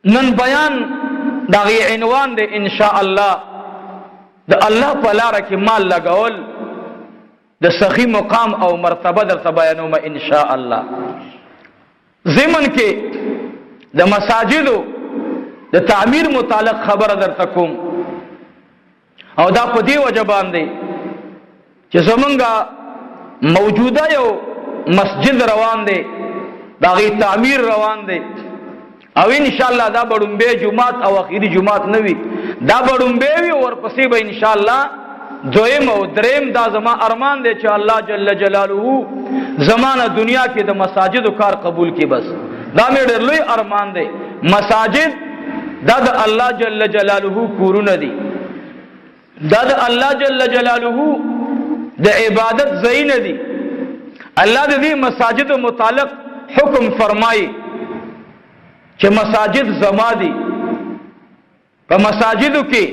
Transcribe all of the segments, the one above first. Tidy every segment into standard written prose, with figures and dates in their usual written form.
نن بیان داغی عنوان دے انشاءاللہ دا اللہ پا لارا کی مال لگول دا سخی مقام او مرتبہ در تبیانو ما انشاءاللہ. زمن کے دا مساجدو دا تعمیر متعلق خبر در تکوم او دا پا دی وجبان دے چی زمنگا موجودہ یو مسجد روان دے داغی تعمیر روان دے او انشاءاللہ دا بڑنبے جماعت او اخیری جماعت نوی دا بڑنبے وی اور پسی با انشاءاللہ دویم او دریم دا زمان ارمان دے چا اللہ جل جلالہو زمان دنیا کی دا مساجد و کار قبول کی. بس دا میرے لوی ارمان دے مساجد دا دا اللہ جل جلالہو کورون دی دا دا اللہ جل جلالہو دا عبادت زین دی. اللہ دی مساجد متعلق حکم فرمائی کہ مساجد زما دی پا مساجدو کی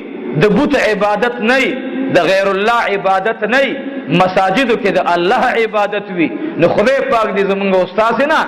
دا بوت عبادت نہیں دا غیر اللہ عبادت نہیں مساجدو کی دا اللہ عبادت وی. نو خدای پاک دی زمانگا استاذ ہے نا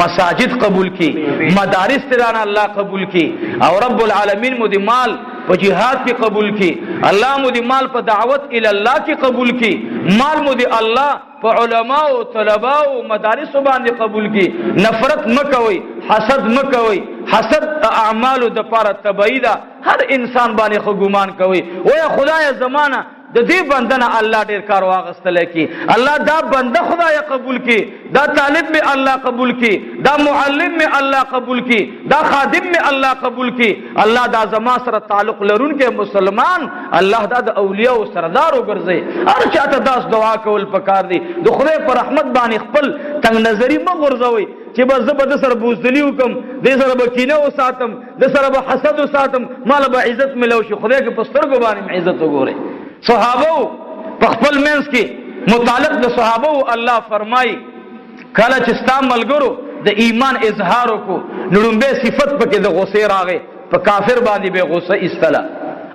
مساجد قبول کی مدارس ترانا اللہ قبول کی اور رب العالمین مدی مال پا جہاد کی قبول کی اللہ مدی مال پا دعوت الاللہ کی قبول کی مال مدی اللہ پا علماء و طلباء و مدارس باندے قبول کی. نفرت مکوئی حسد مکوئی حسد اعمال دا پارا تبعیدہ ہر انسان بانے خگومان کوئی ویا خدای زمانہ دا دی بندنا اللہ دیر کارو آغست لے کی اللہ دا بندہ خدای قبول کی دا طالب میں اللہ قبول کی دا معلم میں اللہ قبول کی دا خادم میں اللہ قبول کی اللہ دا زمان سر تعلق لرون کے مسلمان اللہ دا اولیاء و سردار و گرزے ہر چاہتا داس دعا کول پکار دی دو خدای پر رحمت بانی خپل تنگ نظری مغرزوی چی بس زبا دسر بوزدلی حکم دسر با کینہ و ساتم دسر با حسد و ساتم مالا با عزت ملوشی خدای کے پستر کو بانی عزت و گورے. صحابو پخپل منس کی متعلق دا صحابو اللہ فرمائی کالا چستا ملگرو دا ایمان اظہارو کو نڑنبے صفت پا دا غصے راگے پا کافر باندی بے غصہ استلا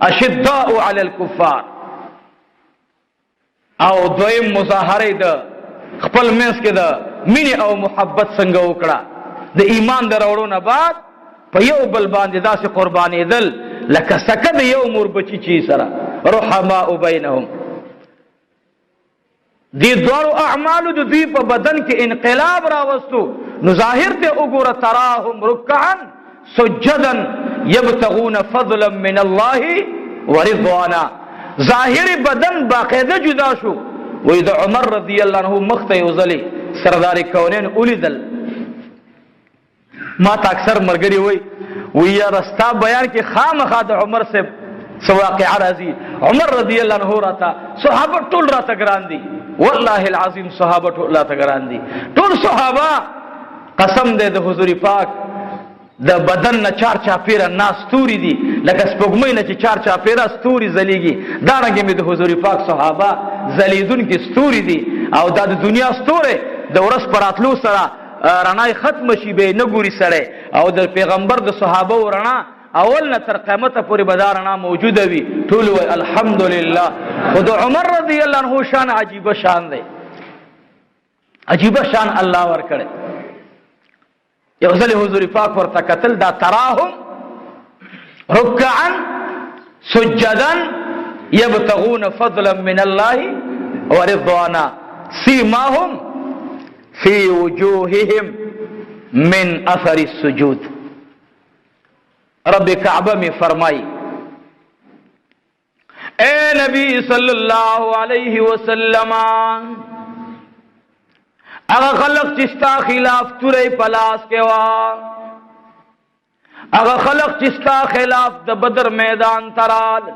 اشداء علی الکفار او دویم مظاہرے دا خپل منس کے دا منی او محبت سنگا اکڑا دا ایمان دا روڑونا بعد پا یو بل باندی دا سے قربانی دل لکا سکد یو مور بچی چی سرا رحماء بینہم دی دوارو اعمالو جو دی پا بدن کے انقلاب راوستو نظاہر تے اگور تراہم رکعن سجدن یبتغون فضلا من اللہ ورضوانا ظاہر بدن باقیدہ جدا شو وید عمر رضی اللہ عنہ مختی ازلی سردار کونین اولی دل ما تا اکثر مرگری ہوئی ویا رستا بیان کی خام خاد عمر سے سواقع رازی عمر رضی اللہ عنہ رہتا صحابہ ٹول رہتا گران دی واللہ العظیم صحابہ ٹول رہتا گران دی ٹول صحابہ قسم دے دا حضور پاک دا بدن نا چار چاپیرا نا ستوری دی لکہ سپگمئی نا چی چار چاپیرا ستوری زلیگی دارنگی میں دا حضور پاک صحابہ زلیدن کی ستوری دی او دا دنیا ستورے دا ورس پراتلو سرا رنای ختم شي به نګوري سره او د پیغمبر د صحابه ورنا اول نه تر قیامت پورې بدارنا موجوده وي ټول وي الحمدلله. خود عمر رضی الله عنه شان عجیب شان دی عجیب شان الله ور کړی. یو ځل حضور پاک ورته قتل دا تراهم رکعا سجدا يبتغون فضلا من الله ورضوانا سيماهم فی وجوہہم من اثر السجود. رب کعبہ میں فرمائی اے نبی صلی اللہ علیہ وسلم اگر خلق چستا خلاف ترے پلاس کے وا اگر خلق چستا خلاف دا بدر میدان ترال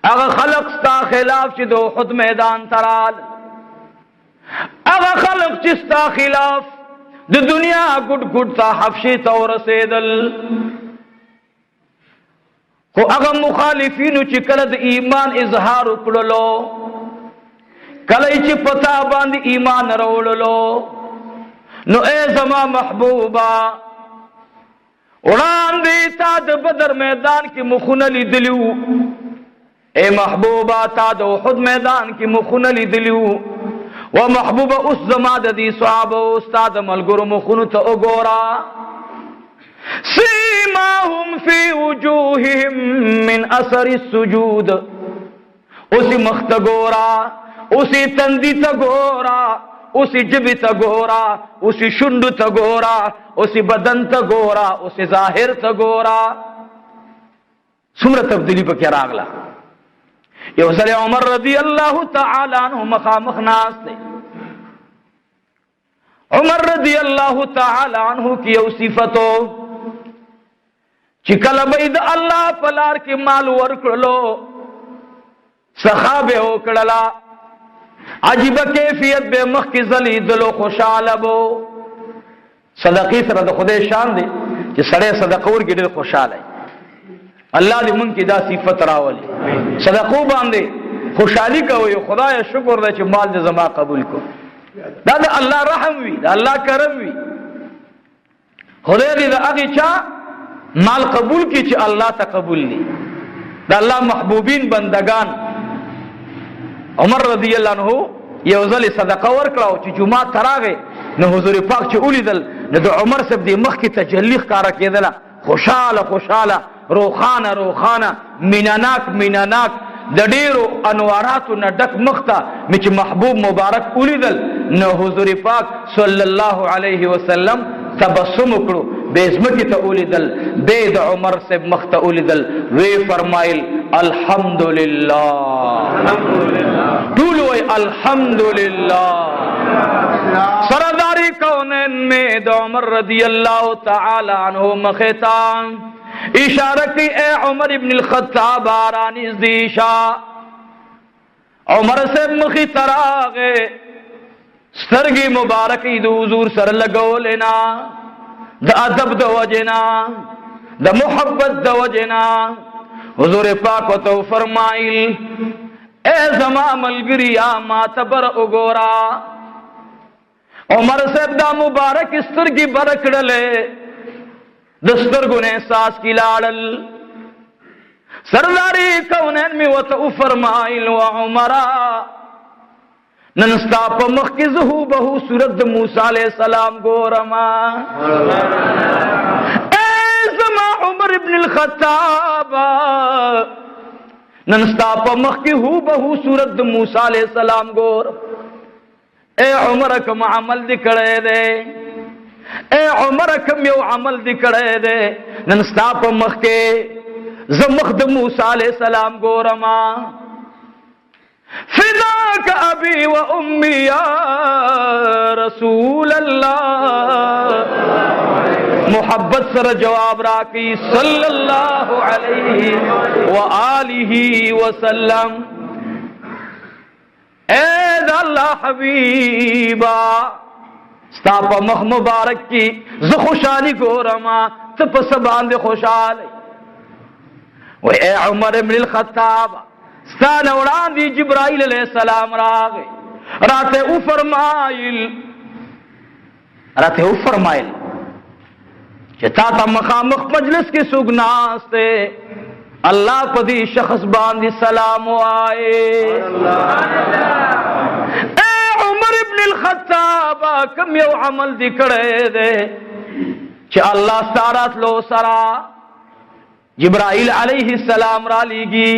اگر خلق چستا خلاف چی دو خود میدان ترال اگر خلق چستا خلاف د دنیا گٹ گٹ تا حفشی تا ورسیدل خو اگر مخالفینو چی کلد ایمان اظہار اکڑلو کلی چی پتا باند ایمان روڑلو نو اے زما محبوبا اڑان دیتا د بدر میدان کی مخونلی دلیو اے محبوبا تا د احد میدان کی مخونلی دلیو و محبوبہ اس زمان دی صحابہ استاد ملگرم خنو تا اگورا في وجوههم من اثر السجود. اسی مخت گورا، اسی تندی تا گورا، اسی جبی تا گورا، اسی شنڈ تا گورا، اسی بدن تا گورا، اسی ظاہر تا گورا. سمرہ تبدیلی پا کیا راغلا. یو ځل عمر رضی اللہ تعالی عنہ مخامخ ناس دے. عمر رضی اللہ تعالی عنہ کی یو صفتو چکل بید اللہ پلار کی مال ورکڑلو سخاب اوکڑلا عجیب کیفیت بے مخ کی زلی دلو خوشالبو. صدقی سره د خدای شان دی چې سړی صدقه ورکړي ډېر خوشاله الله دې مونږ کې دا صفت راولي. صدقو باندې خوشحالي کوي. خدای شکر دی چې مال دې زما قبول کو. دا د الله رحم وي، د الله کرم وي. خدای دې د هغې چا مال قبول کی چې الله ته قبول دي. د الله محبوبین بندگان. عمر رضی الله عنه یو ځل صدقه ورکړه او چې جمعه ته راغی نو حضور پاک چې ولیدل نو د عمر صاحب د مخ کې تجلی ښکاره کېدله. خوشاله خوشاله، روخانه روخانه، میناناک میناناک، د ډیرو انواراتو نه ډک مخ ته مې چې محبوب مبارک ولیدل نو حضور پاک صلی الله علیه وسلم تبسم وکړو، بې ځمکې ته ولیدل، بې د عمر صاحب مخ ته ولیدل. وی فرمایل الحمدلله. ټول وی الحمدلله. سرداری کونین میں د عمر رضی اللہ تعالی عنہ مخیتان اشارہ کی اے عمر ابن الخطاب آرانیز دیشا. عمر سے مخی تراغے سترگی مبارکی دو حضور سر لگو لینا دا ادب دا وجنا دا محبت دا وجنا. حضور پاک و تو فرمائل اے زمان ملگریا ما تبر اگورا. عمر صاحب دا مبارک سترگی برکڑلے دسترگو نے احساس کی لاڑل. سرداری کونین میں وطعو فرمائل و عمرہ ننستا پا مخیزہو بہو سورت موسیٰ علیہ السلام گورما. اے زمان عمر ابن الخطاب ننستا پا مخیزہو بہو سورت موسیٰ علیہ السلام گور. اے عمر کم عمل دکڑے دے، اے عمر کم یو عمل دکڑے دے ننستا پا مخ کے زمخد موسیٰ علیہ السلام گورما. فداک ابی و امی یا رسول اللہ. محبت سر جواب راکی صلی اللہ علیہ وآلہ وسلم. اے دا اللہ حبیبا ستا پا مخ مبارک کی ز خوشحالی گورما تپ سبان دے خوشحالی. و اے عمر ابن الخطاب ستا نوران دی جبرائیل علیہ السلام راگے راتے او فرمائل کہ تا تا مخامخ مجلس کی سگناستے اللہ پا دی شخص باندی سلام آئے. اے عمر ابن الخطاب کم یو عمل دکڑے دے چھ اللہ سارت لو سرا جبرائیل علیہ السلام را لیگی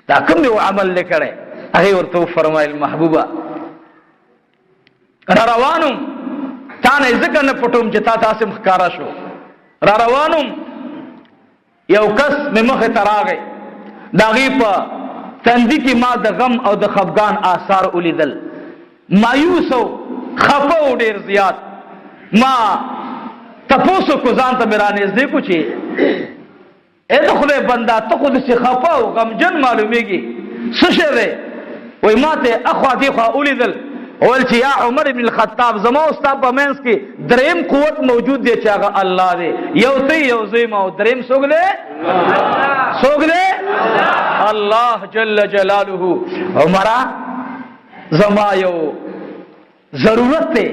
تا کم یو عمل دکڑے. اگے اور تو فرمائل محبوبہ را روانم تانے ذکر نپٹوم چھ تا تاسم خکارا شو. را روانم یو کس میں مخ تراغے داغی پا تندی کی ما دا غم او دا خفگان آثار اولیدل. مایوسو خفو دیر زیاد ما تپوسو کزان تا میرا نیزدے کچھے اے دا خدای بندہ تا خود سی خفو غم جن معلومی گی سشے دے وی ما تے اخوا دیخوا اولیدل اولچی یا عمر ابن الخطاب زما استاد په منس کې دریم قوت موجود دی چې هغه الله دی. یو تی یو زیم او دریم څوک دی؟ څوک دی؟ الله جل جلاله. عمره زما یو ضرورت دی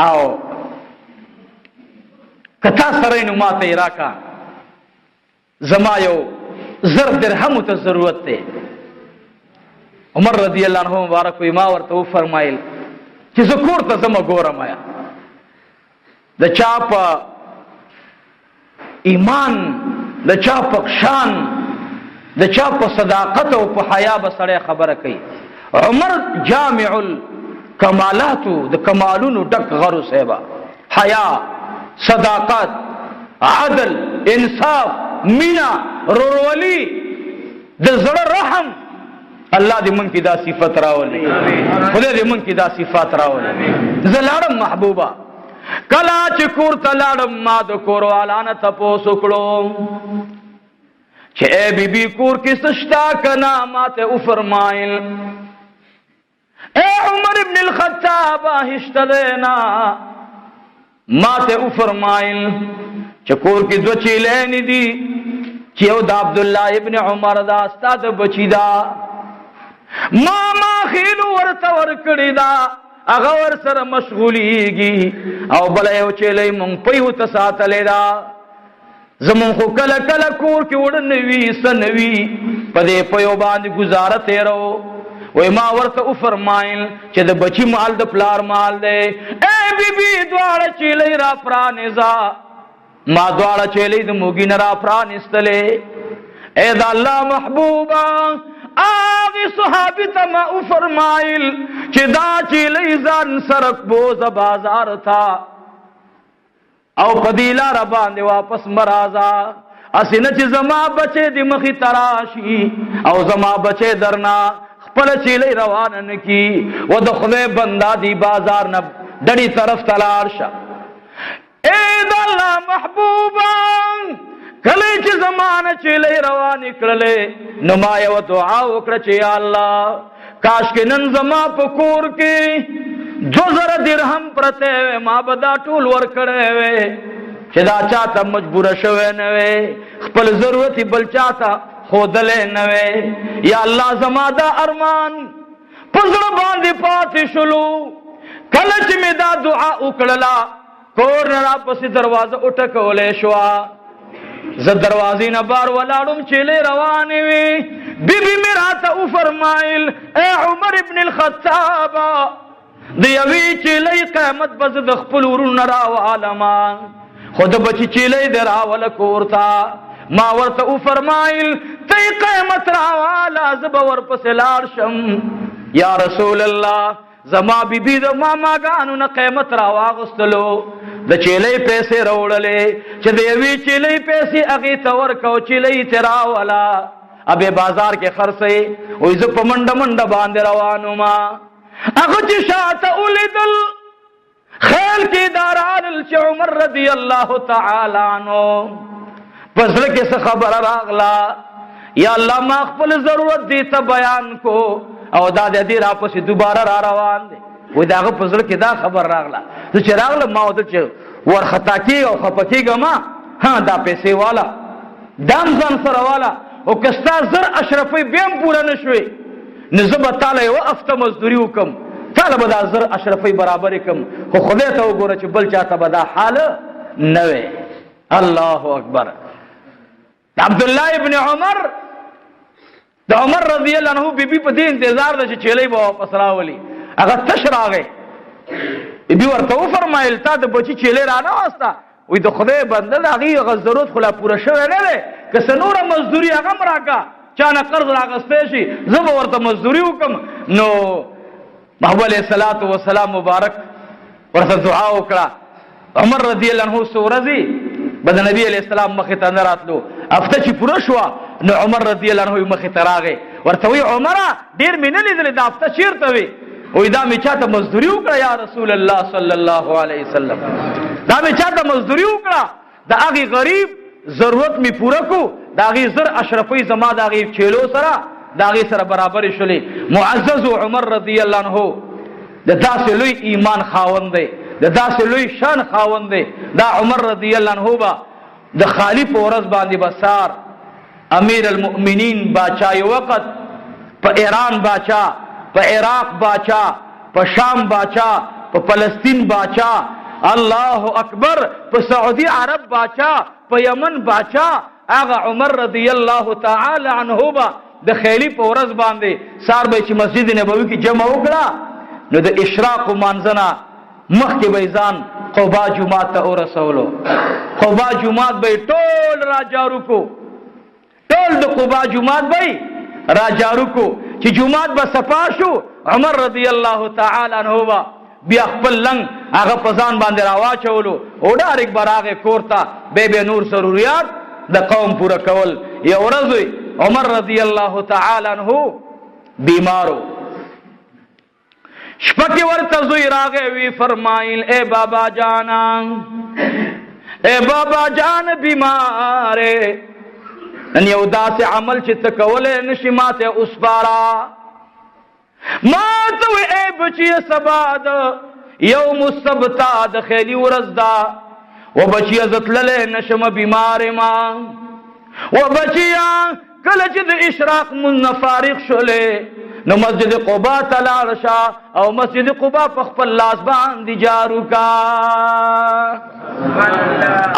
او کتا سره نو ماته راکا. زما یو زر درهم ته ضرورت دی. عمر رضی اللہ عنہ مبارک وی ما ورته فرمایل چې زکور ته زما ګورم یا د چا په ایمان د چا په شان د چا په صداقت او په حیا به سړی خبره کوي. عمر جامع الکمالاتو د کمالونو ډک غرو صاحبه، حیا، صداقت، عدل، انصاف، مینا، رورولي، د زړه رحم. الله دې مونږ کې دا صفت راولي، خدای دې مونږ کې دا صفات راولي. زه لاړم محبوبه، کله چې کور ته لاړم ما د کور والانه تپوس وکړو چې اے بی بی کور کې څه شته که نه؟ ما ته وفرمایل اے عمر ابن الخطاب هشته دی نه. ما ته وفرمایل چې کور کې دوه چیلین دي چې یو د عبدالله ابن عمر دا ستا د بچی دا، ما خیلو ورته ورکړې ده، هغه ورسره مشغولیږي، او بله یو چیلی مونږ پیو ته ساتلې ده. زمونږ خو کله کله کور کې وړه نه وي څه نه وي، په دې پیو باندې ګزاره تېرو. وی ما ورته وفرمایل چې د بچی مال د پلار مال دی. اے بی بی دواړه چیلی را پرانیزه. ما دواړه چیلی د موږي نه را پرانیستلې. اے د الله محبوبه آغی صحابی تا ما فرمائل چی دا چیلی زان سرک بوز بازار تا او پدیلا را باندے واپس مرازا اسی نچی زما بچے دی مخی تراشی او زما بچے درنا خپل چیلی روانن کی و دخلے بندہ دی بازار نب ڈڑی طرف تلارشا. اے دا اللہ محبوبان کله چې زمانه چیلې روانې کړلې نو ما یو دعا وکړه چې یا الله کاش کې نن زما په کور کې 2000 درهم پرته وې، ما به دا ټول ورکړی وې چې دا چاته مجبوره شوی نه وې، خپل ضرورت بل چاته ښودلی نه وې. یا الله زما دا ارمان په زړه باندې پاتې شلو. کله چې مې دا دعا وکړله کور نه راپسې دروازه وټکولی شوه. زه دروازې نه بار ولاړم چیلې روانې وې. بی بی مې راته وفرمایل اے عمر ابن الخطاب د یوې چیلې قیمت به زه د خپل ورونو نه راوالما، خو د بچي چیلې دې راوله کور ته. ما ورته وفرمایل ته یې قیمت راواله زه به ورپسې لاړ شم. یا رسول الله زما بی بی د ماماګانو نه قیمت راواغستلو، د چیلې پیسې راوړلې چې د یوې چیلې پیسې هغې ته ورکو، چیلې ترې راوله ابې بازار کې خرڅوي. وایي زه په منډه منډه باندې روان وم. هغه چې شاته ولیدل خیل کې دا رالل چې عمر رضی الله تعالی عنه په زړه کې څه خبره راغله. یا الله ما خپل ضرورت دې ته بیان کو او دا د دې راپسې دوباره را روان دی. وایي د هغه په زړه کې دا خبر راغله. زه چې راغلم ما ورته چې ورخطا کېږه او خفه کېږه ما دا پیسې والا دام ځان سره والا او که ستا 1000 اشرفۍ بیا هم پوره نه شوې نو زه به تاله یوه هفته مزدوري وکړم، تاله به دا 1000 اشرفۍ برابرې کړم. خو خدای ته وګوره چې بل چاته به دا حال نه وی. الله اکبر. د عبدالله ابن عمر د عمر رضی الله عنه بی بی په دې انتظار ده چې چیلې به واپس راولي. هغه تش راغی. بی ورته وفرمایل تا د بچي چیلې را نه واسته؟ وایي د خدای بنده د هغې هغه ضرورت خو لا پوره شوی نه دی، که څه نوره مزدوري هغه هم راکړه، چا نه قرض راغستی شي زه به ورته مزدوري وکړم. نو محبوب علیه الصلاة وسلام مبارک ورته دعا وکړه. عمر رضی الله عنه څو ورځې به د نبي علیه السلام مخې ته نه راتلو. هفته چې پوره شوه نو عمر رضی الله عنه مخې ته راغی. ورته وایي عمره ډېر مې نه لیدلې دا هفته چېرته وې؟ وایي دا مې چاته مزدوري وکړه یا رسول الله صلی الله علیه وسلم، دا مې چاته مزدوري وکړه، د هغې غریب ضرورت مې پوره کو، د هغې 1000 اشرفۍ زما د هغې چیلو سره د هغې سره برابرې شولې. معزز عمر رضی الله عنه د داسې لوی ایمان خاوند دی، د داسې لوی شان خاوند دی. دا عمر رضی الله عنه به د خالی په ورځ باندې به سار امیر المؤمنین باچا یو وخت په ایران باچا، په عراق باچا، په شام باچا، په فلسطین باچا، الله اکبر، په سعودي عرب باچا، په یمن باچا. هغه عمر رضی الله تعالی عنه به د خیلی په ورځ باندې سار به چې مسجد نبوي کې جمع وکړه نو د اشراق مانځنه مخکې به ځان قبا جماعت ته ورسولو. قبا جماعت به ټول را جارو کو، ټول د قبا جماعت به را جارو کو. چې جماعت به صفا شو، عمر رضی الله تعالی عنہ بیا خپل لنګ هغه په ځان باندې راواچولو او ډایرک براغه کورتا به نور ضرورت د قوم پورا کول. یو ورځ عمر رضی الله تعالی عنہ بیمارو، شپکی ورته زوی راغه وی فرمایل اے بابا جانا، اے بابا جان بیماره، نن یو داسې عمل چې ته کولی نشي ماته اسپاره. ما ته وی اے بچی سبا د یوم السبتا د خیلی ورځ ده، و بچی زه تللی نشم بیمار ما. و بچیا کله چې د اشراق مونځ نه فارغ شولې نو مسجد قبا ته لاړ شه او مسجد قبا په خپل لاس باندې جارو کا.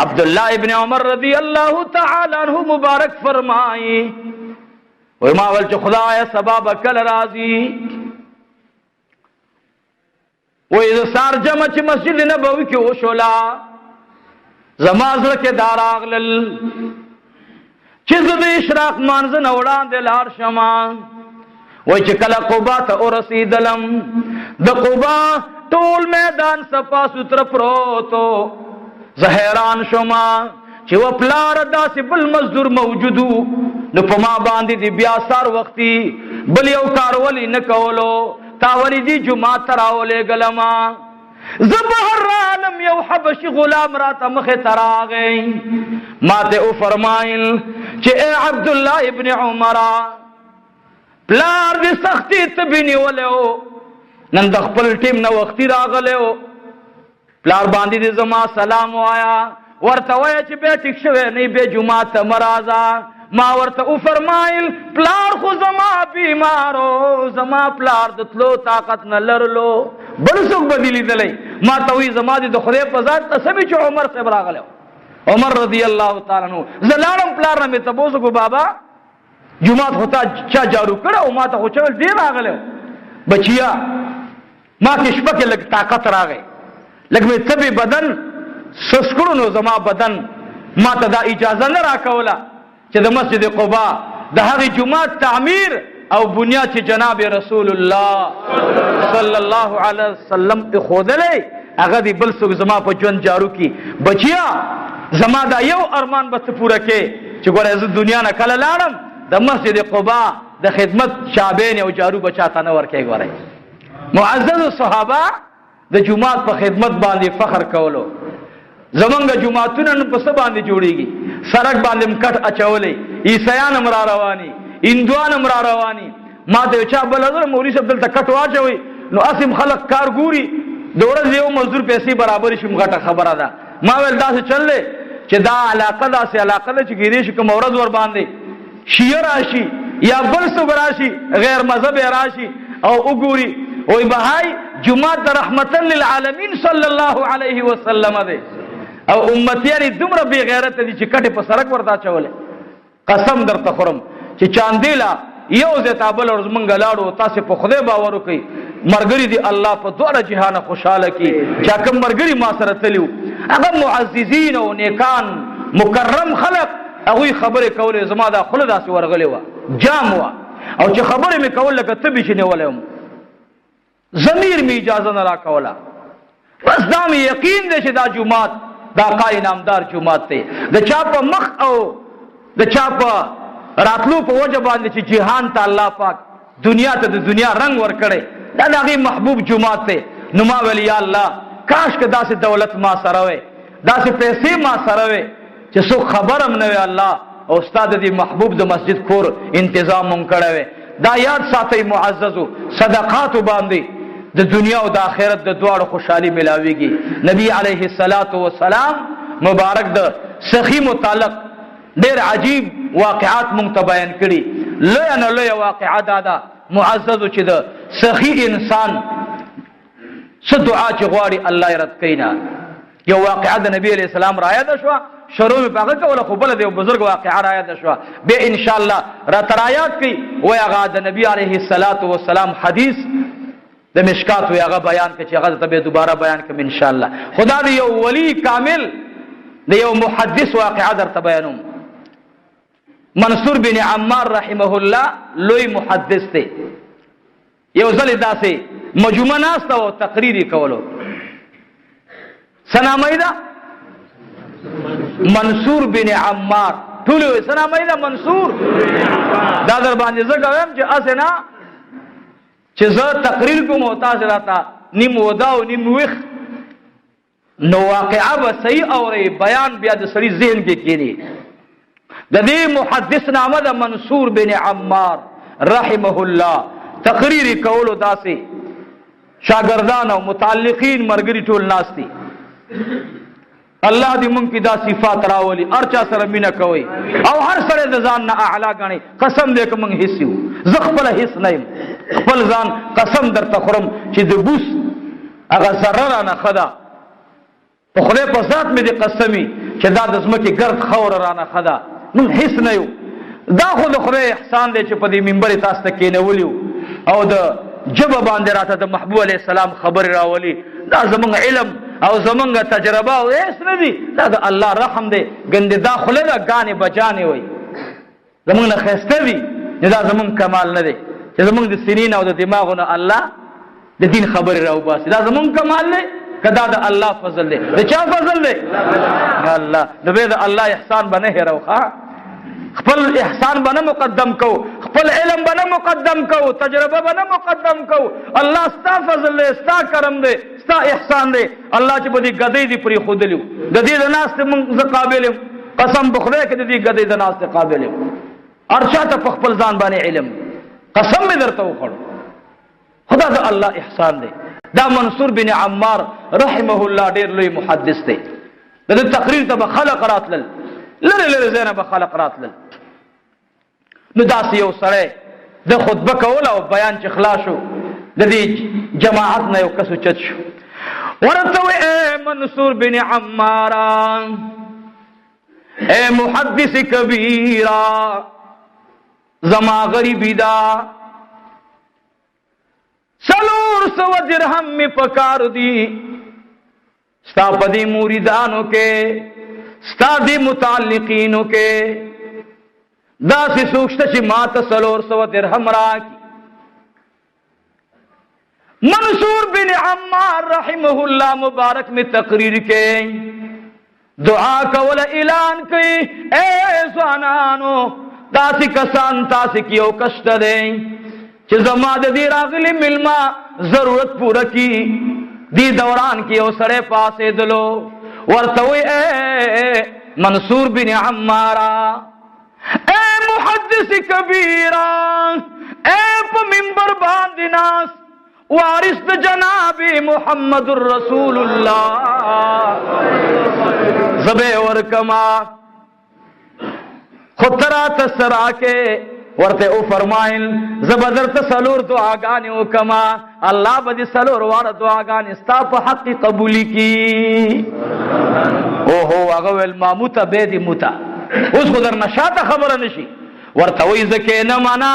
عبداللہ ابن عمر رضی اللہ تعالی عنہ مبارک فرمائی وی ما ول چې خدای سبا به کله راځي، وی د سار جمع چې مسجد نبوي کې وشولا زما زړه کې دا راغلل چې زه د اشراق مانځه نه وړاندې لاړ شمه. وای چې کله قبا ته ورسېدلم د قبا ټول میدان صفا سوتره پروتو، زه حیران شوما چې و پلار داسې بل مزدور موجودو نو په ما باندې دی بیا سار وختي بل یو کار ولی نه کولو، تا ولی دی جمعه ته راولېږلما. زه بهر رالم یو حبشي غلام راته مخې ته راغی، ما ته وفرمایل چې ای عبدالله ابن عمره پلار دې سختي ته بنیولی و، نن د خپل ټیم نه وختي راغلی و، پلار باندې دې زما سلام وایا، ورته وایه چې بیا ټیک شوی نه بیا جومات ته مه راځه. ما ورته وفرمایل پلار خو زما بیمارو، زما پلار د تلو طاقت نه لرلو، بل څوک به دې لیدلی. ما ته وایي زما دې د خدای په ذات قسم چې عمر صاحب راغلی و، عمر رضی الله تعالی عنہ. زه لاړم پلار نه مې تپوس وکړو بابا جمعات خو تا چا جارو کړه او ما ته خو چول ډېر راغلی بچیا، ما کې شپه کې لږ طاقت راغی، لږ مې تبې بدن سس کړو نو زما بدن ما ته دا اجازه نه راکوله چې د مسجد قبا د هغې جومات تعمیر او بنیاد چې جناب رسول الله صلی الله علیه وسلم ښودلی هغه دې بل څوک زما په ژوند جارو کړي. بچیا زما دا یو ارمان به ته پوره کې چې ګوره زه دنیا نه کله لاړم د مسجد قبا د خدمت شابین او جارو بچاته نه ورکې. ګورئ معزز صحابه د جمعات په خدمت باندې فخر کولو. زمونږ جمعاتونه نن په څه باندې جوړیږي؟ سړک باندې مکټ اچولی، عیسیان هم را رواني، هندوان هم را رواني. ما ته یو چا بل حضر مولوي صاحب دلته کټ واچوئ نو اسیم خلک کار ګوري د ورځې یو مزدور پیسې برابر شي، غټه خبره ده. ما ویل داسې چل دی چې دا علاقه داسې علاقه ده چې کېدای شي کومه ورځ ور باندې شیعه راشي یا بل څوک راشي غیر مذهب راشي او وګوري وای بهای جمعه د رحمت للعالمین صلی الله علیه وسلم ده او امتیان دومره بی غیرت دي چې کټه په سړک ورته چولې. قسم درته خورم چې چاندیلا یو زتا بل ورځ مونږ لاړو، تاسو په خدای باور وکئ مرګري دي الله په دوه جهان خوشاله کی. چا کوم مرګري ما سره تلیو هغه معززین او نیکان مکرم خلق، هغوی خبرې کولې زما دا خوله داسې ورغلې وه جام وه او چې خبرې مې کول لکه تبې چې نیولی وم، ضمیر مې اجازه نه راکوله. بس دا مې یقین دی چې دا جومات دا قای نامدار جومات دی، د چا په مخ او د چا په راتلو په وجه باندې چې جهان ته الله پاک دنیا ته د دنیا رنگ ورکړی، دا د هغې محبوب جومات دی. نو ما ویل یا الله کاش که داسې دولت ما سره وی، داسې پیسې ما سره وی چې څوک خبر هم نه وي الله او ستا د دې محبوب د مسجد کور انتظام هم کړی وی. دا یاد ساتئ معززو، صدقاتو باندې د دنیا او د آخرت د دواړو خوشحالي ملاویږي. نبی علیه السلام مبارک د سخی متعلق ډېر عجیب واقعات مونږ ته بیان کړي. لویه نه لویه واقعه دا ده معززو چې د سخی انسان څه دعا چې غواړي الله یې رد کوي نه. یو واقعه د نبی علیه السلام رایاده شوه، شروع مې په هغه کوله خو بله د یو بزرګ واقعه رایاده شوه، بیا انشاءالله راته رایاد کړي. وایي هغه د نبی علیه السلام حدیث د د مشکات وی هغه بیان کړي چې هغه ته دوباره بیان کوم ان شاء الله. خدا دې یو ولی کامل د یو محدث واقعه درته بیانوم. منصور بن عمار رحمه الله لوی محدث دی. یو ځل داسې مجمع ناسته او تقریر کولو. سنامه ده منصور بن عمار، ټول وي سنامه ده منصور. دا در باندې زه کوم چې اسنه چې زه تقریر کوم او تاسو راته نیم ودا او نیم وخ نو واقعا به صحیح اوري، بیان بیا د سړي ذهن کې کېني. د دې محدث نامه ده منصور بن عمار رحمه الله. تقریر کولو داسې شاګردان او متعلقین مرګري ټول ناستي. الله دې مونږ کې دا صفات راولي، هر چا سره مینه کوي او هر سره د ځان نه اعلی غني. قسم دې کوم هیڅ یو زه خپل هیڅ نه یم، خپل ځان قسم درته خورم چې د بوس هغه ذره رانه خدا په خدای په ذات مې دې قسمي چې دا د ځمکې ګرد خاوره رانه خدا مونږ هیڅ نه یو. دا خو د خدای احسان دی چې په دې منبر تاسو ته کېنولیو او د جبه باندې راته د محبوب علیه السلام خبر راولي. دا زمونږ علم او زمونږ تجربه او هیڅ نه دي، دا د الله رحم دی. ګندې دا خوله ده ګانې بجانې وي زمونږ نه ښایسته دي، دا زمونږ کمال نه دی چې زمونږ د سنین او د دماغونو الله د دین خبرې راوباسي. دا زمونږ کمال دی که دا د الله فضل دی؟ د چا فضل دی؟ الله. نو بیا د الله احسان به نه هېرو. خپل احسان به نه مقدم کو، خپل علم به نه مقدم کو، تجربه به نه مقدم کو. الله ستا فضل دی، ستا کرم دی، ستا احسان دی. الله چې په دې ګدۍ دې پرې ښودلي د دې د ناستې مونږ زه قابل یم، قسم په خدای کې د دې ګدۍ د ناستې قابل یم. هر چا ته په خپل ځان باندې علم، قسم مې درته وخوړ. خدا د الله احسان دی. دا منصور بن عمار رحمه الله ډېر لوی محدث دی. د دې تقریر ته به خلق راتلل، لرې لرې ځایونه به خلق راتلل. نو داسې یو سړی د خطبه کوله او بیان چې خلاص شو د دې جماعت نه یو کس اوچت شو، ورته وی اے منصور بن عمارا، اے محدث کبیرا، زما غریبی دا 400 درهم می پکار دی ستا پدی موریدانو کے، ستا دی متعلقینو کے. دا سی سوچتا چی ما تا 400 درهم راکی. منصور بن عمار رحمه اللہ مبارک میں تقریر کے دعا کول اعلان کی، اے زوانانو تاسی کسان تاسی کیو کشت دیں چی زما دی راغلی ملما ضرورت پورا کی. دی دوران کی او سڑے پاسے دلو ورتوی اے منصور بن عمارا، اے محدث کبیرا، اے پا منبر باندناس وارث جناب محمد الرسول اللہ زبے ورکما خطرہ تسرا کے ورته او فرمایل زبدر تسلور دعاګانې وکما، الله به دې سلور واره دعاګانې ستا په حق قبولی کی. اوهو هغه ویل ما موته به دې موته. اوس خو در نشاته خبره نشي. ورته وایي زه کې نه مانا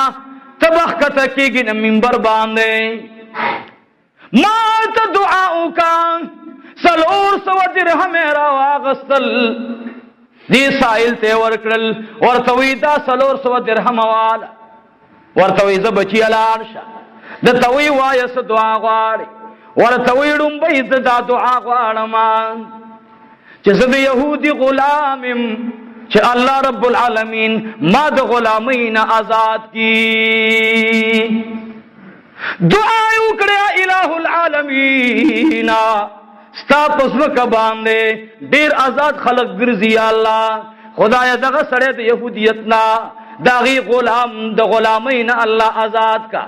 ته به ښکته کېږي نه منبر باندې ما ته دعا وکړه. 400 درهم یې راواغستل دی سائل ته ورکړل. ورته وی دا 400 درهم والا. ورته وی زه بچی الاړ شه د توي وایس دعا غواړي. ورته وی ډومبې زه دا دعا غواړم چې زه د يهودي غلامم چې الله رب العالمین ما د غلامین آزاد کی. دعا وکړه الہ العالمین ستا پسمکه باندې ډیر آزاد خلق ګرځي الله. خدای دغه سړی د یهودیت نه داغي غلام د غلامین الله آزاد کا،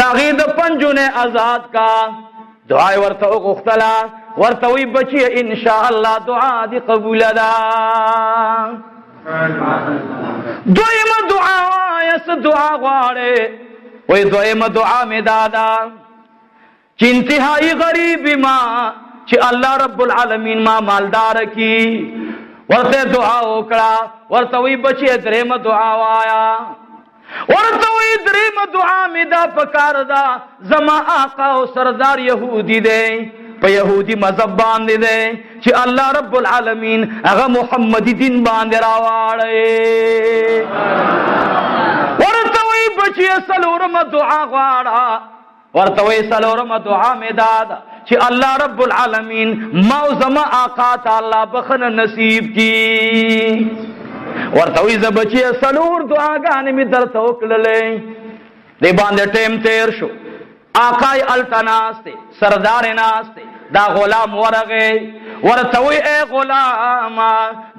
داغي د پنجونه آزاد کا. دعا ورته وغوښتله. ورته وی بچی ان شاء الله دعا دی قبول ده. دویمه دعا یس دعا غواړي. وی دویمه دعا می دادا چې انتهایی غریب ما چې الله رب العالمین ما مالدار کی. ورته دعا وکړه. ورته وی بچی درېمه دعا وایا ورتوی دریم دعا می دا پکار دا زما آقا او سردار یهودی دے په یهودی مذهب باندې دے چې الله رب العالمین هغه محمدی دین باندې راواړي ورتوی بچی سلورم دعا غواړه ورتوی سلورم دعا می دادا چې الله رب العالمین ما زما آقا تعالی بخنه نصیب کی ورتوی ز بچی سلور دعاګانې می درته وکړلې دې باندې ټیم تیر شو آقای التناسته سردار ناسته دا غلام ورغه ورتوی اے غلام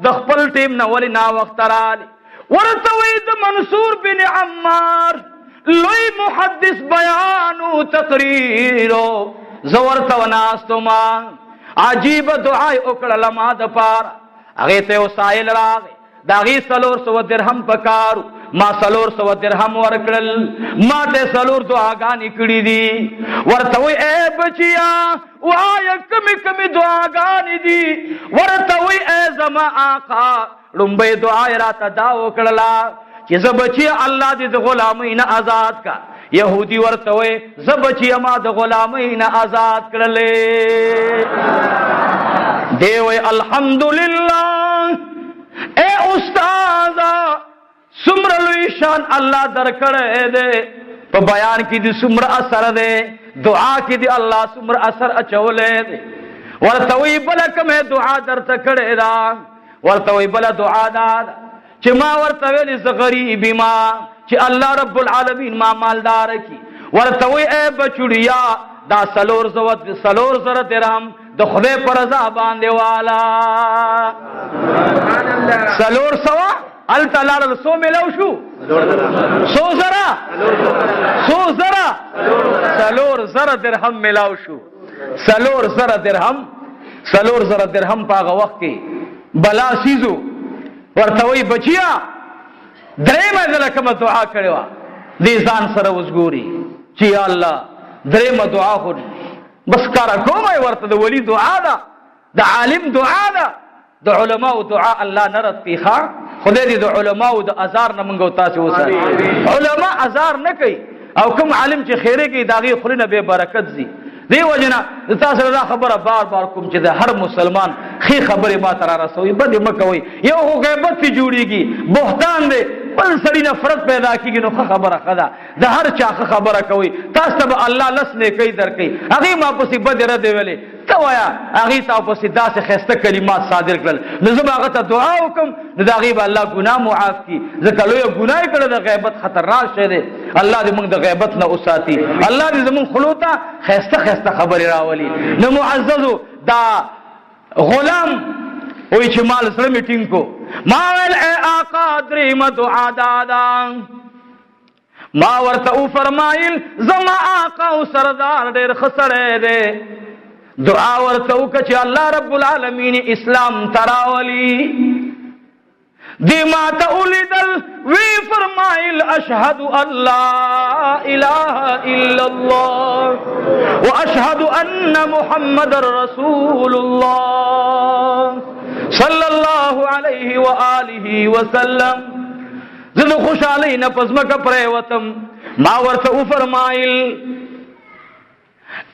د خپل ټیم نه ولی نا وخت رالی ورتوی د منصور بن عمار لوی محدث بیانو تقریرو زورتو ناستما عجیب دعای اکڑا ما دا پارا اغیتے و سائل راغے داغی 400 درہم پکارو ما 400 درہم ورکڑل ما تے 4 دعاگانی کڑی دی ورتوی اے بچیا وآیا کمی کمی دعاگانی دی ورتوی اے زما آقا رنبی دعای راتا داو کڑلا کہ زبچی اللہ دی غلامین آزاد کا یہودی ورتوی زبچی اما دی غلامین آزاد کرلے دیوی الحمدللہ اے استاذا سمر لوی شان اللہ در کرے دے پا بیان کی دی سمر اثر دے دعا کی دی اللہ سمر اثر اچولے دے ورتوی بلا کمیں دعا در تکڑے دا ورتوی بلا دعا دا چی ما ورتوی ز غریبی ما چی اللہ رب العالمین ما مالدار کی ورتوی اے بچڑیا دا سلور زر درہم دا خدے پر رضا باندے والا سلور سوا التلار سو ملو شو سو زرا سلور زر درہم ملاو شو سلور زر درہم پاگا وقت کی بلا سیزو ورتوی بچیا دریم ازلکم دعا کروا دیزان سر وزگوری چی اللہ دریم دعا خود بس کارا کومای ورت دا ولی دعا دا عالم دعا دا علماء دعا اللہ نرد کی خواہ خودے دی دا علماء دا ازار نمانگو تاسی وسا علماء ازار نکی او کم عالم چی خیرے کی داغی خورین بے برکت زی دی وجنا تاسو دا خبره بار بار کوم چې د هر مسلمان خې خبره ما تر رسوي بد مکوي یو غیبت تی جوړیږي بهتان دی بل سړی نفرت پیدا کیږي نو خبره خدا د هر چا خبره کوي تاسو ته الله لس نه کوي درکې هغه ما پسې بد رد ویلې ته وایا هغه تاسو پسې داسې خسته کلمات صادر کړل نو زما هغه ته دعا وکم نو دا غیب الله ګناه معاف کی ځکه لوی ګناه کړه د غیبت خطرناک شی دی الله دې موږ د غیبت نه اوساتي الله دې زموږ خلوتا خسته خبر راولی نو معززو دا غلام وی چې مال سره میټینګ کو ما ول اے آقا دریم دعا دادا ما ورته فرمایل زما آقا او سردار ډېر خسړې دے دعا ورته وکړه چې الله رب العالمین اسلام تراولی دی ما تا اولیدل وی فرمائل اشہد ان لا الہ الا اللہ و اشہد ان محمد رسول اللہ صلی اللہ علیہ وآلہ وسلم زد خوش علی نپزمک پریوتم ما ورث فرمائل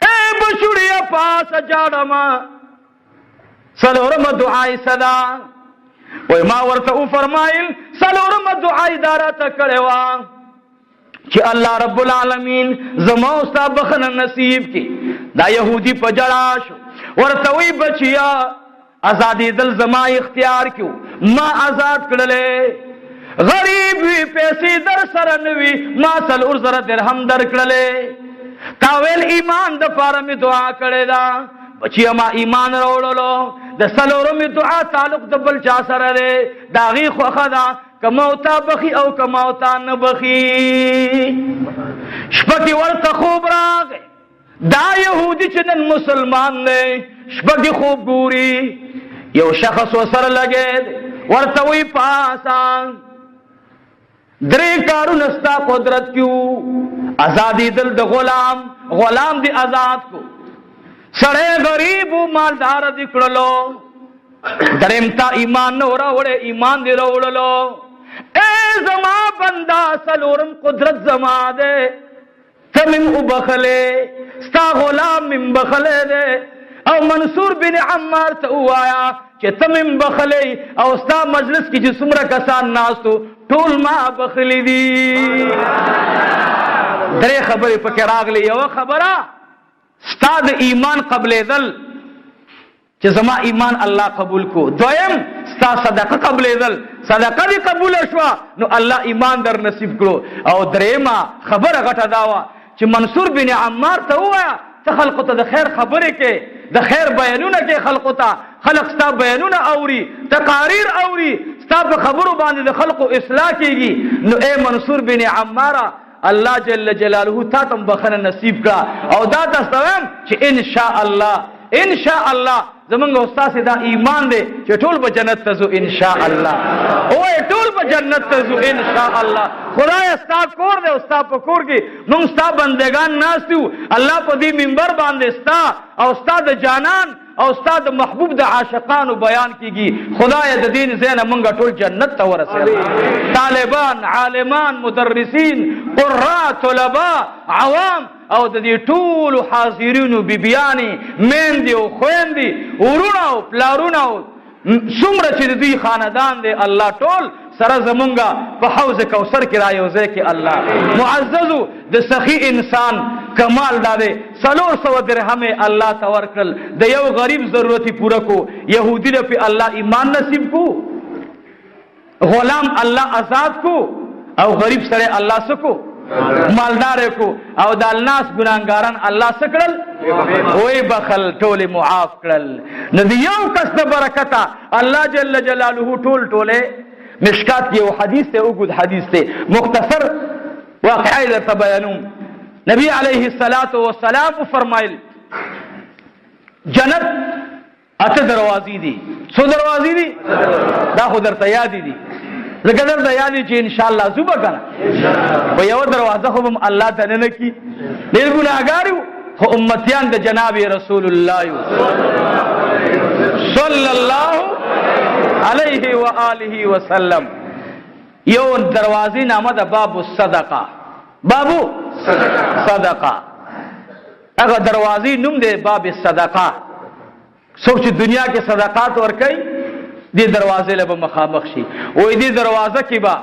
اے بچڑیا پاس جاڑما سلورم دعائی صدا وی ما ورته فرمایل سلورم دعای دارا تکړوا چې الله رب العالمین زما استا بخنه نصیب کی دا یهودی پجړا شو ورته وی بچیا آزادی دل زما اختیار کیو ما آزاد کړلې غریب وی پیسې در سره نوی ما سلور زره درهم در کړلې تاویل ایمان د پاره می دعا کړې دا بچیا ما ایمان راوړلو د سلورم دعا تعلق د بل چا سره دی داغي خوخه دا کموتا بخي او کموتا نه بخي شپږی ورته خوب راغی دا يهودي چې نن مسلمان دی شپږی خوب ګوري یو شخص وسره لګي ورته وی پاسا درې کارونه ستا قدرت کیو آزادی دل د غلام دی آزاد کو سڑے غریب مالدار دکڑلو درم تا ایمان نو راوڑے ایمان دی راوڑلو اے زما بندا سلورم قدرت زما دے تمیم ابخلے ستا غلام من بخلے دے او منصور بن عمار تا اوایا کہ تمیم بخلے او ستا مجلس کی جسمرہ کسان ناستو ټول ما بخلی دی درې خبرې پکې راغلي یو خبره ستا د ایمان قبلېدل چې زما ایمان الله قبول کو دویم ستا صدقه قبلېدل صدقه دې قبول شوه نو الله ایمان در نصیب کړو او درېیمه خبره غټه دا وه چې منصور بن عمار ته ووایه ته خلقو ته د خیر خبرې کې د خیر بیانونه کې خلقو ته خلق ستا بیانونه اوري تقاریر اوري ستا په خبرو باندې د خلقو اصلاح کېږي نو اے منصور بن عماره الله جل جلاله تا تم بخنه نصیب کا او دا تاسو چې ان شاء الله زمونږ استاد دا ایمان دی چې ټول به جنت ته ځو ان شاء الله او ټول به جنت ته ځو ان شاء الله خدای استاد کور دی استاد په کور کې موږ استاد بندگان ناست یو الله په دې منبر باندې استاد او استاد جانان او استاد محبوب د عاشقانو بیان کیږي خدای د دین زینه مونږ ټول جنت ته ورسوي طالبان عالمان مدرسین قراء طلباء عوام او د دې ټول حاضرینو بیبیانی میندې او خويندې ورونه او پلارونه څومره چې د دوی خاندان دی الله ټول سره زمونږه په حوض کوثر کې رايوځي کې الله معززو د سخی انسان کمال داده 400 درهم الله ته ورکړل د یو غریب ضرورتي پوره کو يهودي له په الله ایمان نصیب کو غلام الله آزاد کو او غریب سره الله سکو مالدار کو او د الناس ګناګاران الله سکړل وای بخل ټوله معاف کړل نو یو کس د برکته الله جل جلاله ټوله مشکات یو حدیث ته وګد حدیث ته مختصر واقعي له بیانوم نبی علیہ الصلوۃ والسلام فرمایل جنت اته دروازې دي څو دروازې دي دا خو درته یاد دي لکه درته یاد دي چې ان شاء الله زوبه کنه په یو دروازه خو هم الله تعالی نه کی ډېر ګناګارو خو امتیان د جناب رسول الله صلی الله علیه و آله وسلم یو دروازې نامه ده باب الصدقه بابو صدقه هغه دروازې نوم دی باب الصدقه څوک چې دنیا کې صدقات ورکوي دې دروازې له به مخامخ شي وایي دې دروازه کې به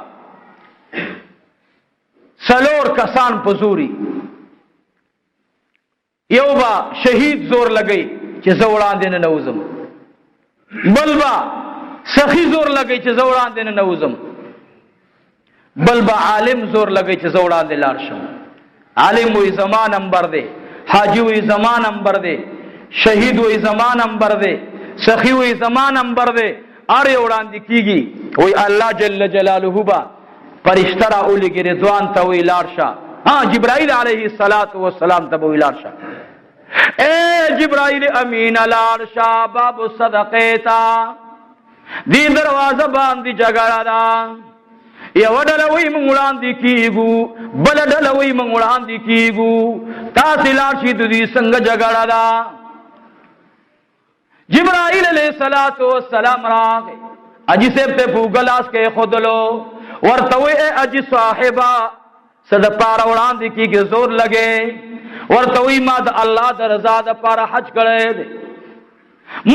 4 کسان په زوري یو به شهید زور لګي چې زه وړاندې نه نوځم بل به سخی زور لګي چې زه وړاندې نه نوځم بل به عالم زور لګي چې زه وړاندې لاړ شم عالم وی زمان نمبر دے حاجی وی زمان نمبر دے شہید وی زمان نمبر دے سخی وی زمان نمبر دے اره وړاندې کیږي وی الله جل جلاله با فرشتہ را اولګي رضوان ته وی لاړشه ها جبرائیل علیه السلام ته وی لاړشه اے جبرائیل امین لاړشه باب صدقه تا دی دروازه باندې جګړه ده یو ډلوي مونږ وړاندې کیږو بل ډلوي مونږ وړاندې کیږو تاسو لاړ شئ د دې څنګه جګړه ده جبرائیل علیہ الصلوۃ والسلام راغی اجي سے په فوګلاس کې خودلو ورته وې اجي صاحبہ صد پار وړاندې کیږي زور لګې ورته وې ما د الله د رضا د پار حج کړې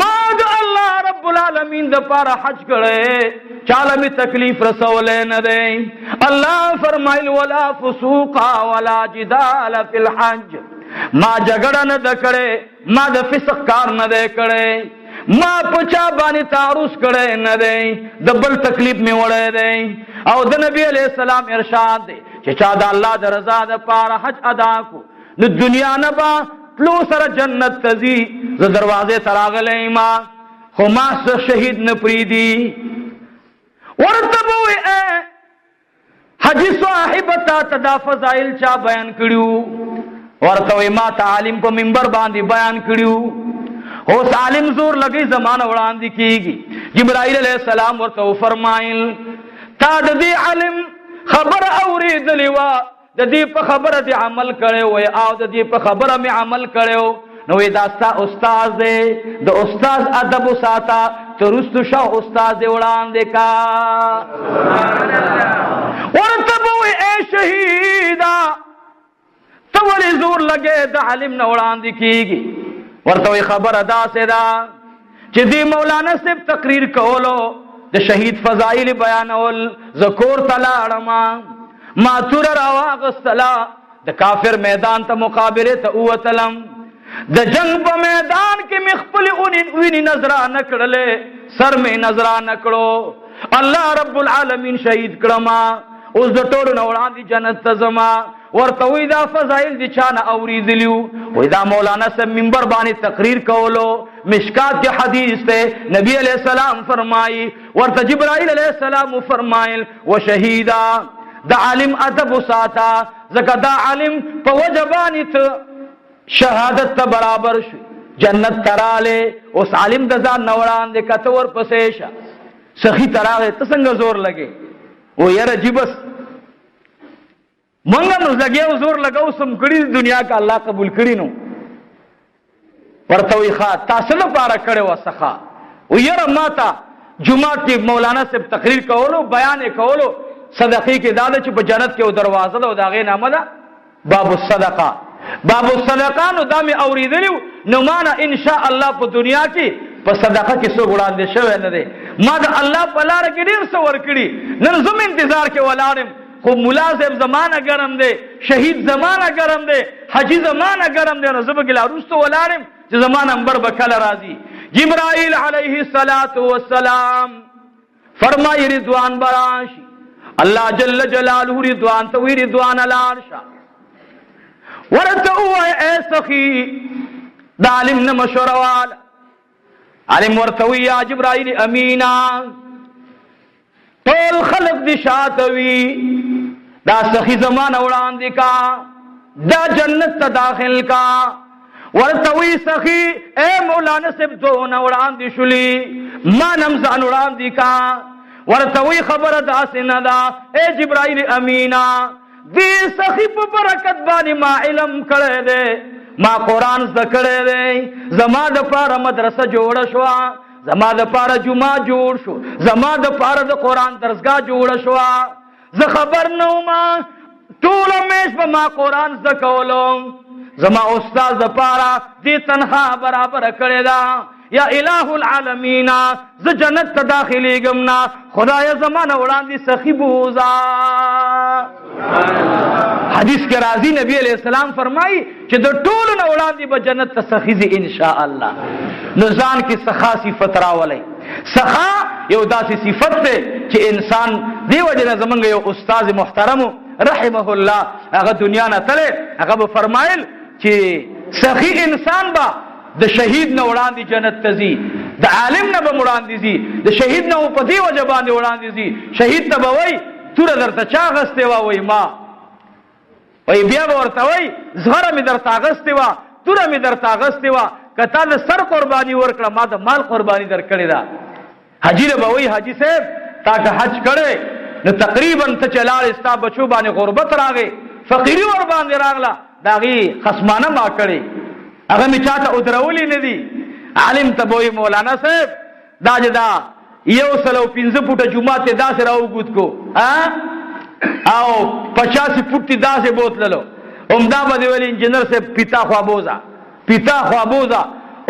ما د الله رب العالمین د پاره حج کړي چاله می تکلیف رسولې نه دی الله فرمایل ولا فسوق ولا جدال فی الحج ما جګړه نه دکړې ما د فسق کار نه دی کړې ما پچا باندې تعرض کړي نه دی د بل تکلیف می وړې دی او د نبی علیہ السلام ارشاد دی چې چا د الله د رضا د پاره حج ادا کو نو دنیا نه با لو سره جنت تزي ز دروازه تراغلې ما خو ما شهید نه پریدي ورته وې حج صاحب ته دا فضائل چا بیان کړیو ورته وې ما تعلیم په منبر باندې بیان کړیو او عالم زور لګي زمانہ وړاندې کیږي جبرائیل علیہ السلام ورته فرمایل تا د دې علم خبر اوریدلی وا د دې په خبره دې عمل کړو او د دې په خبره مې عمل کړو نو دا ستا استاد دی د استاد ادب ساته ترست شو استاد وړاندې کا زور لګې د عالم نه وړاندې کیږي. ورته خبر ادا سدا چې دی مولانا صاحب تقریر کولو د شهید فضائل بیانول ذکر تلاړم ما تور راواغستلا د کافر میدان ته مقابله ته اوتلم د جنگ په میدان کې مخفل اونې نظرانه کړلې سر می نظرانه کړو الله رب العالمین شهید کړم اوس د ټولو نه وړاندې جنت ته زما. ورته وی دا فضائل دي چانه اوریدلیو وی دا مولانا صاحب منبر باندې تقریر کولو مشکات کې حدیث ته نبی علیہ السلام فرمایي ورته جبرائیل علیہ السلام فرمایل وشهیدا دا عالم ادب ساته زکه دا عالم په وجبانی ته شهادت ته برابر شو جنت تراله. اوس عالم د ځان نوړان د کته ور پسې شه سخی تراغه ته څنګه زور لګي او یاره جبس منګه مزګیو زور لګاو سم کړي دنیا کا الله قبول کړي نو ورته وی ښا تاسو نه پاره کړي وسخه او یاره ماته جمعه کې مولانا صاحب تقریر کولو بیان کولو صدقې کې داده چې په جنت کې او دروازه ده او داغه نامه ده باب الصدقه. باب الصدقه نو دا مې اوریدلیو نو معنا ان شاء الله په دنیا کې په صدقه کې څو وړاندې شوی نه دی. ما د الله په لار کې ډیر څه ورکړي نن زم انتظار کې ولاړم خو مولا صاحب زمانہ ګرم دی شهید زمانہ ګرم دی حجی زمانہ ګرم دی نو زب کې لاروستو ولاړم چې زمانہ نمبر بکله راځي. جبرائیل علیه الصلاۃ والسلام فرمای رضوان براشي الله جل جلاله رضوان تو رضوان العرش ورته وای اے سخی د عالم نه مشوروال عالم ورته وی یا جبرائیل امینا ټول خلق دي شاتوي دا سخی زمانہ وړاندې کا دا جنت ته داخل کا. ورته وی سخی اے مولانا صاحب دونه وړاندې شولي ما نم ځان وړاندې کا. ورته وی خبره داسې نه ده اے جبرائیل امینا دې سخی په برکت باندې ما علم کړی دی ما قرآن زده کړی دی زما د پاره مدرسه جوړه شوه زما د پاره جمعه جوړ شو زما د پاره د قرآن درسګاه جوړه شوه زه خبر نه وم ټوله میاشت به ما قرآن زده کولم زما استاد د پاره دې تنخواه برابره کړې ده یا الہ العالمین زه جنت ته داخلیږم نه خدای زما نه وړاندې سخی بوزا. حدیث کې راځي نبی علیہ السلام فرمایي چې د ټولو نه وړاندې به جنت ته سخی ځي ان شاء الله. نو ځان کې سخا صفت راولئ. سخا یو داسې صفت دی چې انسان دی وجه زمونږ یو استاد محترم رحمه الله هغه دنیا نه تللی هغه به فرمایل چې سخی انسان به د شهید نه وړاندې جنت ته ځي د عالم نه به وړاندې ځي د شهید نه په دې وجه باندې وړاندې ځي. شهید ته به وایي توره درته چا اغستې وه وایي ما وایي بیا به ورته وایي زغره مې درته اغستې وه توره مې درته اغستې وه که تا د سر قرباني ورکړه ما د مال قرباني در کړې ده. حاجي له به وایي حاجي صاحب تا که حج کړی نو تقریبا ته چې لاړې ستا بچو باندې غربت راغی فقیري ور باندې راغله د هغې خصمانه ما کړې هغه مې چاته ادرولي نه دي. عالم ته به وایي مولانا صاحب دا چې دا 115 فوټه جومات یې داسې راوګوت کو او 85 فوټ یې داسې بوتللو همدا به دې ویل انجینر صاحب پیتا خوابوزه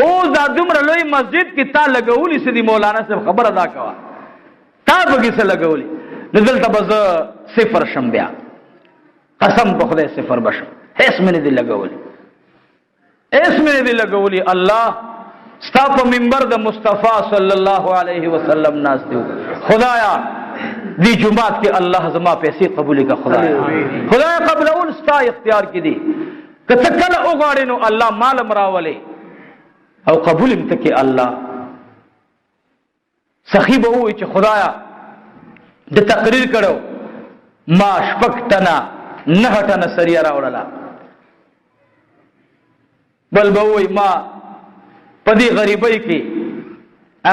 اوس دا دومره لوی مسجد کې تا لګولي څه دي مولانا صاحب خبره دا کوه تا پکې څه لګولي نو دلته به زه صفر شم بیا قسم په خدای صفر به شم هېڅ مې نه دي لګولي هېڅ مې نه دي لګولي. الله ستا په منبر د مصطفی صلی الله علیه وسلم ناست دی خدایا دی جمعات کې الله زما پیسې قبول کړه خدایا قبلول ستا اختیار کې دي که ته کله وغواړې نو الله مالم راولې او قبول م ته کې الله. سخی به ووایي چې خدایا د تقریر کړو ما شپږ ټنه 9 ټنه سریه راوړله بل به ووایي ما په دې غریبۍ کې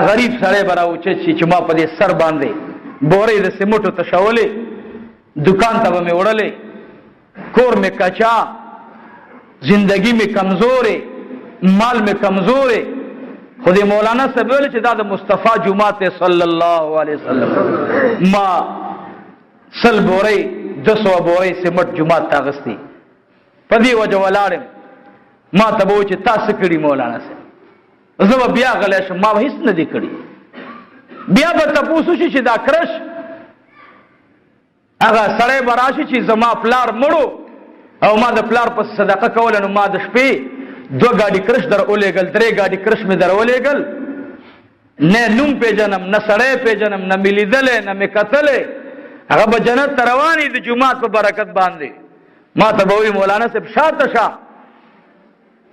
غریب سړی به راوچت شي چې ما په دې سر باندې بورې د سیمټو تشولې دکان ته به مې وړلې کور مې کچا زندگی مې کمزورې مال مې کمزورې خو دې مولانا صاحب ویل چې دا د مصطفی جومات صلی الله علیه وسلم ما 100 بورې 200 بورې سیمټ جومات ته اغستې پدی وجه ولاړم ما ته به چې تاسو کړي مولانا صاحب، زه به بیا غلی شم، ما به هېڅ نه دي کړي. بیا به تپوس وشي چې دا کرش هغه سړی به راشي چې زما پلار مړو او ما د پلار په صدقه کوله، نو ما د شپې 2 ګاډي کرش در ولېږل، 3 ګاډي کرش مې در ولېږل، نه نوم پیژنم، نه سړی پیژنم، نه مې لیدلی، نه مې کتلی. هغه به جنت ته روانې د جومات په برکت باندې. ما ته به وایي مولانا صاحب شاته شه،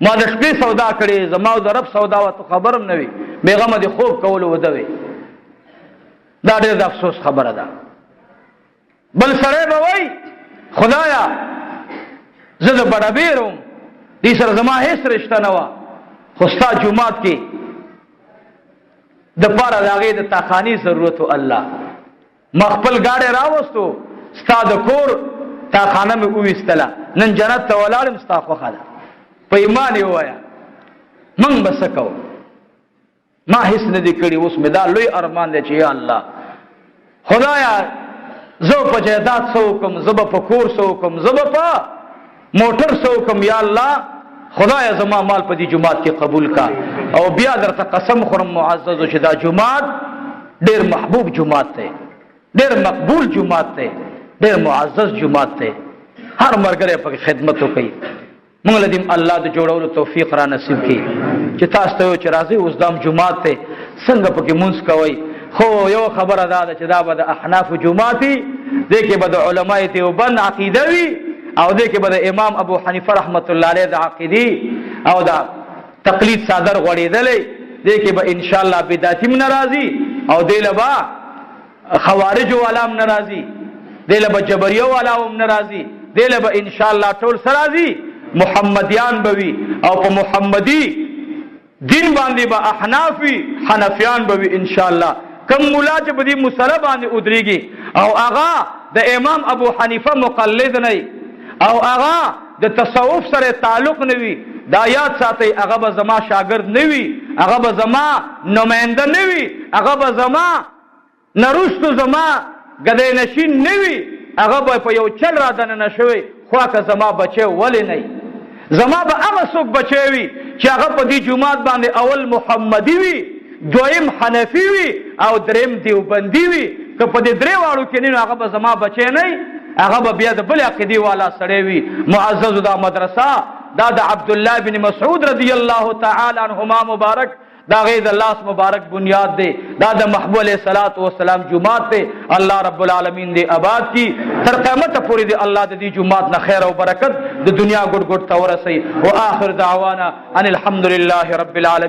ما د شپې سودا کړې، زما او د رب سودا وه، ته خبر هم نه وي، بېغمه د خوب کولو وده وي. دا ډېر د افسوس خبره ده. بل سړی به وایي خدایا زه د بډبیر وم، دې سره زما هېڅ رشته نه وه، خو ستا جومات کې د پاره د هغې د تاخاني ضرورت و الله، ما خپل ګاډی راوستو، ستا د کور تاخانه مې وویستله، نن جنت ته ولاړم، ستا خوښه ده. په ایمان یې ووایه موږ به څه کوو؟ ما هېڅ نه دي کړي. اوس مې دا لوی ارمان دی چې یا الله خدایا زه په جایداد څه وکړم، زه به په کور څه وکړم، زه به په موټر څه وکړم، یا الله خدایا زما مال په دې جومات کې قبول کا. او بیا درته قسم خورم معززو چې دا جومات ډېر محبوب جومات دی، ډېر مقبول جومات دی، ډېر معزز جومات دی. هر ملګری پکې خدمت وکړي. موږ له دې الله د جوړولو توفیق را نصیب کړي چې تاسو ته چې راځئ اوس دام جومات دی څنګه پکې مونځ کوئ. خو یو خبره دا ده چې دا به د احنافو جومات وي، دې کې به د علماء دیوبند عقیده وي، او دې کې به د امام ابو حنیفه رحمت الله علیه د عقیدې او د تقلید صادر غوړېدلی، دې کې به انشاءالله بدعتي هم نه راځي، او دې له به خوارجو والا هم نه راځي، دې له به جبریو والا هم نه راځي، دې له به انشاءالله ټول څه راځي محمدیان به وي، او په محمدي دین باندې به احناف وي، حنفیان به وي انشاءالله. کم مولا چې په دې مسله باندې ودرېږي او هغه د امام ابو حنیفه مقلد نه وي او هغه د تصوف سره تعلق نه وي، دا یاد ساتئ هغه به زما شاګرد نه وي، هغه به زما نماینده نه وي، هغه به زما نه وروستو زما ګدی نشین نه وي، هغه به په یو چل را دننه شوی. خواکه زما بچی ولې نه وي؟ زما به هغه څوک بچی وي چې هغه په دې جومات باندې اول محمدي وي، دویم حنفي وي، او دریم دیوبندي وي. که په دې درې واړو کې نه، هغه به زما بچی نه وي، هغه به بیا د بلې عقیدې والا سړی وي. معززو دا مدرسه دا د عبدالله بن مسعود رضی الله تعالی عنهما مبارک دا غي د لاس مبارک بنیاد دی، دا د محبوب علیہ الصلوۃ والسلام جمعات دی. الله رب العالمین دی آباد کی تر قیامت پورې دی الله د دې جمعات نه خیر او برکت د دنیا ګډ ګډ ته ورسي. واخر دعوانا ان الحمد لله رب العالمین.